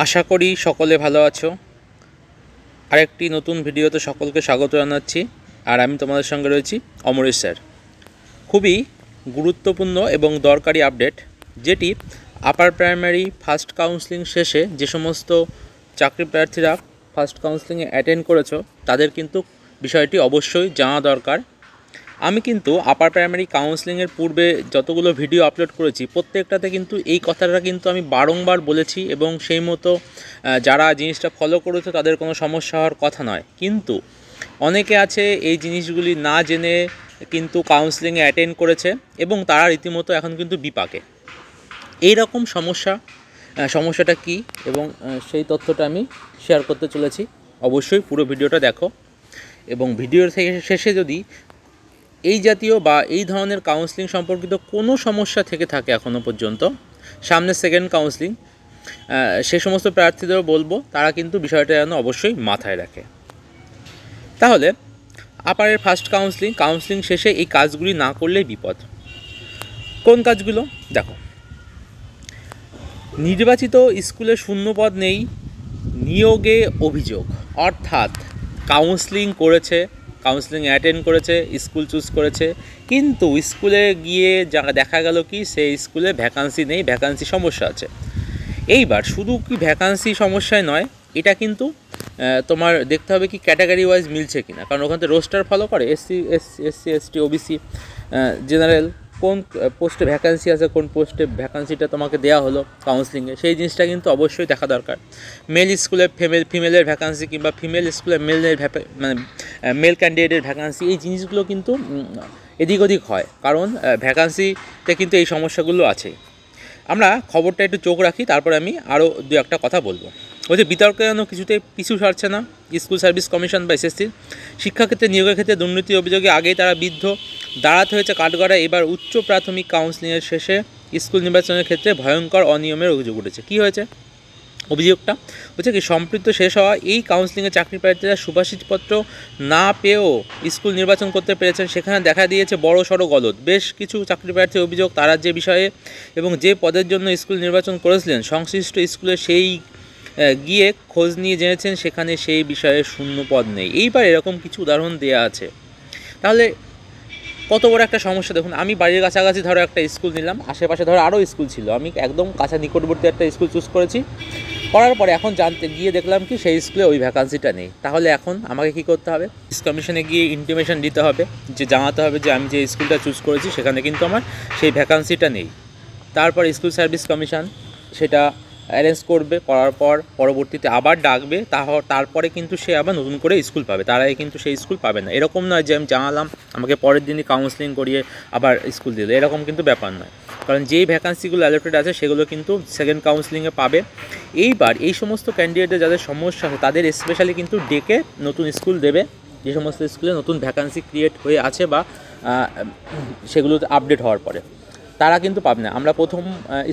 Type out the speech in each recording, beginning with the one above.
আশা করি সকলে ভালো আছো। আরেকটি নতুন ভিডিওতে সকলকে স্বাগত জানাচ্ছি। আর আমি তোমাদের সঙ্গে রয়েছি অমরেশ স্যার। খুবই গুরুত্বপূর্ণ এবং দরকারি আপডেট, যেটি আপার প্রাইমারি ফার্স্ট কাউন্সেলিং শেষে যে সমস্ত চাকরি প্রার্থীরা ফার্স্ট কাউন্সেলিংয়ে অ্যাটেন্ড করেছো তাদের কিন্তু বিষয়টি অবশ্যই জানা দরকার। আমি কিন্তু আপার প্রাইমারি কাউন্সেলিংয়ের পূর্বে যতগুলো ভিডিও আপলোড করেছি প্রত্যেকটাতে কিন্তু এই কথাটা কিন্তু আমি বারংবার বলেছি, এবং সেই মতো যারা জিনিসটা ফলো করেছে তাদের কোনো সমস্যা হওয়ার কথা নয়। কিন্তু অনেকে আছে এই জিনিসগুলি না জেনে কিন্তু কাউন্সেলিংয়ে অ্যাটেন্ড করেছে এবং তারা রীতিমতো এখন কিন্তু বিপাকে। এই রকম সমস্যাটা কী এবং সেই তথ্যটা আমি শেয়ার করতে চলেছি। অবশ্যই পুরো ভিডিওটা দেখো, এবং ভিডিওর শেষে যদি এই জাতীয় বা এই ধরনের কাউন্সেলিং সম্পর্কিত কোনো সমস্যা থেকে থাকে এখনও পর্যন্ত, সামনে সেকেন্ড কাউন্সেলিং, সে সমস্ত প্রার্থীদেরও বলবো তারা কিন্তু বিষয়টা যেন অবশ্যই মাথায় রাখে। তাহলে আপারের ফার্স্ট কাউন্সেলিং শেষে এই কাজগুলি না করলেই বিপদ। কোন কাজগুলো দেখো। নির্বাচিত স্কুলে শূন্যপদ নেই, নিয়োগে অভিযোগ, অর্থাৎ কাউন্সেলিং অ্যাটেন্ড করেছে, স্কুল চুজ করেছে, কিন্তু স্কুলে গিয়ে দেখা গেল কি সেই স্কুলে ভ্যাকান্সি নেই, ভ্যাকান্সি সমস্যা আছে। এইবার শুধু কি ভ্যাকান্সি সমস্যায় নয়, এটা কিন্তু তোমার দেখতে হবে কি ক্যাটাগরি ওয়াইজ মিলছে কিনা, কারণ ওখান থেকে রোস্টার ফলো করে এসসি এসটি ওবিসি জেনারেল কোন পোস্টে ভ্যাকান্সি আছে, কোন পোস্টে ভ্যাকান্সিটা তোমাকে দেওয়া হলো কাউন্সেলিংয়ে, সেই জিনিসটা কিন্তু অবশ্যই দেখা দরকার। মেল স্কুলে ফিমেলের ভ্যাকান্সি কিংবা ফিমেল স্কুলে মেল ক্যান্ডিডেটের ভ্যাকান্সি, এই জিনিসগুলো কিন্তু এদিক ওদিক হয়, কারণ ভ্যাকান্সিতে কিন্তু এই সমস্যাগুলো আছে। আমরা খবরটা একটু চোখ রাখি, তারপরে আমি আরও দু একটা কথা বলবো। ওই যে বিতর্ক যেন কিছুতে পিছু ছাড়ছে না স্কুল সার্ভিস কমিশন বা এসএসসির। শিক্ষাক্ষেত্রে নিয়োগের ক্ষেত্রে দুর্নীতির অভিযোগে আগেই তারা বিদ্ধ, দাঁড়াতে হয়েছে কাঠগড়ায়। এবার উচ্চ প্রাথমিক কাউন্সেলিংয়ের শেষে স্কুল নির্বাচনের ক্ষেত্রে ভয়ঙ্কর অনিয়মের অভিযোগ উঠেছে। কী হয়েছে অভিযোগটা হচ্ছে কি, সম্পৃক্ত শেষ হওয়া এই কাউন্সেলিংয়ে চাকরি প্রার্থীরা সুপারিশপত্র না পেয়েও স্কুল নির্বাচন করতে পেরেছেন। সেখানে দেখা দিয়েছে বড় সড়ো গলদ। বেশ কিছু চাকরি প্রার্থীর অভিযোগ, তারা যে বিষয়ে এবং যে পদের জন্য স্কুল নির্বাচন করেছিলেন সংশ্লিষ্ট স্কুলে সেই গিয়ে খোঁজ নিয়ে জেনেছেন সেখানে সেই বিষয়ে শূন্য পদ নেই। এইবার এরকম কিছু উদাহরণ দেওয়া আছে। তাহলে কত বড় একটা সমস্যা দেখুন। আমি বাড়ির কাছাকাছি ধরো একটা স্কুল নিলাম, আশেপাশে ধরো আরও স্কুল ছিল, আমি একদম কাছে নিকটবর্তী একটা স্কুল চুজ করার পরে এখন জানতে গিয়ে দেখলাম কি সেই স্কুলে ওই ভ্যাকান্সিটা নেই। তাহলে এখন আমাকে কী করতে হবে? কমিশনে গিয়ে ইন্টিমেশন দিতে হবে, যে জানাতে হবে যে আমি যে স্কুলটা চুজ করেছি সেখানে কিন্তু আমার সেই ভ্যাকান্সিটা নেই। তারপর স্কুল সার্ভিস কমিশন সেটা অ্যারেঞ্জ করবে, করার পর পরবর্তীতে আবার ডাকবে, তারপরে কিন্তু সে আবার নতুন করে স্কুল পাবে, তার আগে কিন্তু সেই স্কুল পাবে না। এরকম নয় যে আমি জানালাম আমাকে পরের দিনই কাউন্সেলিং করিয়ে আবার স্কুল দিল, এরকম কিন্তু ব্যাপার নয়, কারণ যেই ভ্যাকান্সিগুলো অ্যালোটেড আছে সেগুলো কিন্তু সেকেন্ড কাউন্সেলিংয়ে পাবে। এইবার এই সমস্ত ক্যান্ডিডেটদের যাদের সমস্যা হয় তাদের স্পেশালি কিন্তু ডেকে নতুন স্কুল দেবে, যে সমস্ত স্কুলে নতুন ভ্যাকান্সি ক্রিয়েট হয়ে আছে বা সেগুলো আপডেট হওয়ার পরে তারা কিন্তু পাবে না। আমরা প্রথম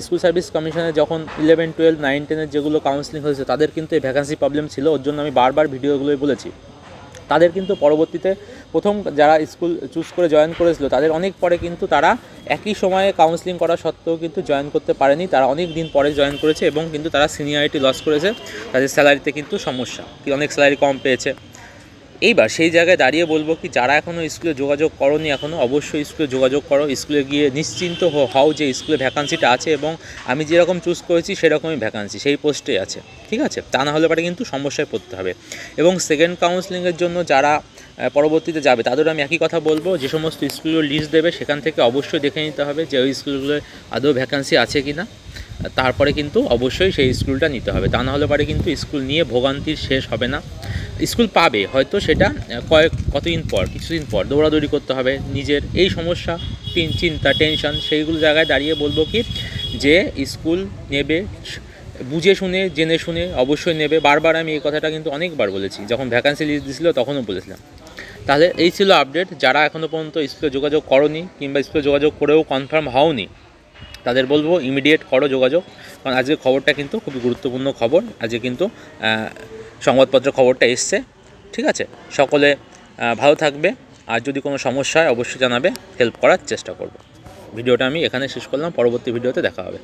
স্কুল সার্ভিস কমিশনে যখন 11, 12, 9, 10 যেগুলো কাউন্সেলিং হয়েছে তাদের কিন্তু এই ভ্যাকান্সি প্রবলেম ছিল, ওর জন্য আমি বারবার ভিডিওগুলোই বলেছি। তাদের কিন্তু পরবর্তীতে প্রথম যারা স্কুল চুজ করে জয়েন করেছিল তাদের অনেক পরে কিন্তু তারা একই সময়ে কাউন্সেলিং করা সত্ত্বেও কিন্তু জয়েন করতে পারেনি, তারা অনেক দিন পরে জয়েন করেছে এবং কিন্তু তারা সিনিয়রিটি লস করেছে, তাদের স্যালারিতে কিন্তু সমস্যা, অনেক স্যালারি কম পেয়েছে। এইবার সেই জায়গায় দাঁড়িয়ে বলবো কি, যারা এখনও স্কুলে যোগাযোগ করোনি এখনও অবশ্যই স্কুলে যোগাযোগ করো। স্কুলে গিয়ে নিশ্চিন্ত হও যে স্কুলে ভ্যাকান্সিটা আছে এবং আমি যেরকম চুজ করেছি সেরকমই ভ্যাকান্সি সেই পোস্টে আছে, ঠিক আছে? তা না হলে পরে কিন্তু সমস্যায় পড়তে হবে। এবং সেকেন্ড কাউন্সেলিংয়ের জন্য যারা পরবর্তীতে যাবে তাদের আমি একই কথা বলবো, যে সমস্ত স্কুলগুলো লিস্ট দেবে সেখান থেকে অবশ্যই দেখে নিতে হবে যে ওই স্কুলগুলোয় আদৌ ভ্যাকান্সি আছে কি না, তারপরে কিন্তু অবশ্যই সেই স্কুলটা নিতে হবে। তা না হলে পরে কিন্তু স্কুল নিয়ে ভোগান্তির শেষ হবে না। স্কুল পাবে হয়তো সেটা কিছুদিন পর দৌড়াদৌড়ি করতে হবে নিজের এই সমস্যা, চিন্তা, টেনশন, সেইগুলো জায়গায় দাঁড়িয়ে বলবো কি যে স্কুল নেবে বুঝে শুনে জেনে শুনে অবশ্যই নেবে। বারবার আমি এই কথাটা কিন্তু অনেকবার বলেছি, যখন ভ্যাকান্সি লিস্ট দিয়েছিল তখনও বলেছিলাম। তাহলে এই ছিল আপডেট। যারা এখনও পর্যন্ত স্কুলে যোগাযোগ করোনি কিংবা স্কুলে যোগাযোগ করেও কনফার্ম হওনি তাদের বলবো ইমিডিয়েট করো যোগাযোগ, কারণ আজকে খবরটা কিন্তু খুবই গুরুত্বপূর্ণ খবর। আজকে কিন্তু সংবাদপত্রের খবরটা এসছে, ঠিক আছে? সকলে ভালো থাকবে, আর যদি কোনো সমস্যা হয় অবশ্যই জানাবে, হেল্প করার চেষ্টা করব। ভিডিওটা আমি এখানে শেষ করলাম, পরবর্তী ভিডিওতে দেখা হবে।